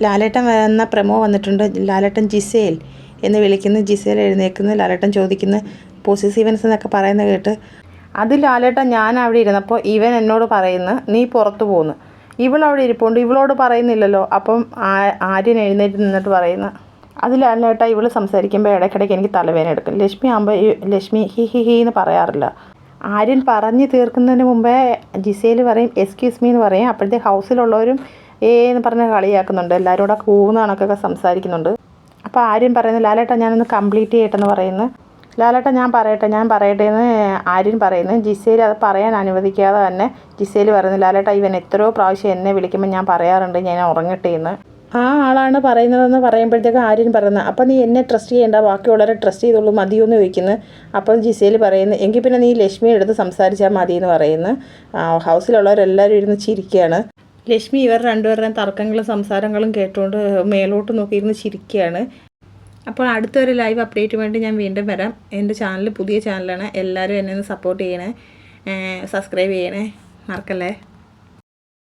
ലാലേട്ടൻ വന്ന പ്രമോ വന്നിട്ടുണ്ട്. ലാലേട്ടൻ ജിസേൽ എന്ന് വിളിക്കുന്നു. ജിസേൽ എഴുന്നേൽക്കുന്നു. ലാലേട്ടൻ ചോദിക്കുന്നു പൊസിറ്റീവൻസ് എന്നൊക്കെ പറയുന്നത് കേട്ട്. അത് ലാലേട്ടൻ ഞാൻ അവിടെ ഇരുന്നപ്പോൾ ഇവൻ എന്നോട് പറയുന്നു നീ പുറത്തു പോകുന്നു. ഇവളവിടെ ഇരിപ്പുണ്ട്, ഇവളോട് പറയുന്നില്ലല്ലോ. അപ്പം ആര്യൻ എഴുന്നേറ്റ് നിന്നിട്ട് പറയുന്നു അത് ലാലേട്ട ഇവൾ സംസാരിക്കുമ്പോൾ ഇടയ്ക്കിടയ്ക്ക് എനിക്ക് തലവേദന എടുക്കും. ലക്ഷ്മി ആകുമ്പോൾ ലക്ഷ്മി ഹി ഹി ഹി എന്ന് പറയാറില്ല. ആര്യൻ പറഞ്ഞു തീർക്കുന്നതിന് മുമ്പേ ജിസേൽ പറയും എക്സ്ക്യൂസ് മീ എന്ന് പറയും. അപ്പോഴത്തെ ഹൗസിലുള്ളവരും എന്ന് പറഞ്ഞ് കളിയാക്കുന്നുണ്ട്. എല്ലാവരും കൂടെ കൂവുന്ന കണക്കൊക്കെ സംസാരിക്കുന്നുണ്ട്. അപ്പോൾ ആര്യൻ പറയുന്നത് ലാലേട്ട ഞാനൊന്ന് കംപ്ലീറ്റ് ചെയ്യട്ടെന്ന് പറയുന്നു. ലാലേട്ട ഞാൻ പറയട്ടെ എന്ന് ആര്യൻ പറയുന്നു. ജിസേൽ അത് പറയാൻ അനുവദിക്കാതെ തന്നെ ജിസേൽ പറയുന്നു ലാലേട്ട ഇവൻ എത്രയോ പ്രാവശ്യം എന്നെ വിളിക്കുമ്പോൾ ഞാൻ പറയാറുണ്ട് ഞാൻ ഉറങ്ങട്ടെ എന്ന്. ആ ആളാണ് പറയുന്നതെന്ന് പറയുമ്പോഴത്തേക്ക് ആര്യൻ പറയുന്നത് അപ്പം നീ എന്നെ ട്രസ്റ്റ് ചെയ്യേണ്ട, ബാക്കിയുള്ളവരെ ട്രസ്റ്റ് ചെയ്തോളൂ മതിയോ എന്ന് ചോദിക്കുന്നു. അപ്പം ജിസേൽ പറയുന്നു എങ്കിൽ പിന്നെ നീ ലക്ഷ്മിയെ എടുത്ത് സംസാരിച്ചാൽ മതി എന്ന് പറയുന്നു. ഹൗസിലുള്ളവരെല്ലാവരും ഇരുന്ന് ചിരിക്കുകയാണ്. ലക്ഷ്മി ഇവർ രണ്ടുപേരുടെയും തർക്കങ്ങളും സംസാരങ്ങളും കേട്ടുകൊണ്ട് മേലോട്ട് നോക്കിയിരുന്ന് ചിരിക്കുകയാണ്. അപ്പോൾ അടുത്തൊരു ലൈവ് അപ്ഡേറ്റ് വേണ്ടി ഞാൻ വീണ്ടും വരാം. എൻ്റെ ചാനൽ പുതിയ ചാനലാണ്. എല്ലാവരും എന്നെ ഒന്ന് സപ്പോർട്ട് ചെയ്യണേ, സബ്സ്ക്രൈബ് ചെയ്യണേ, മറക്കല്ലേ.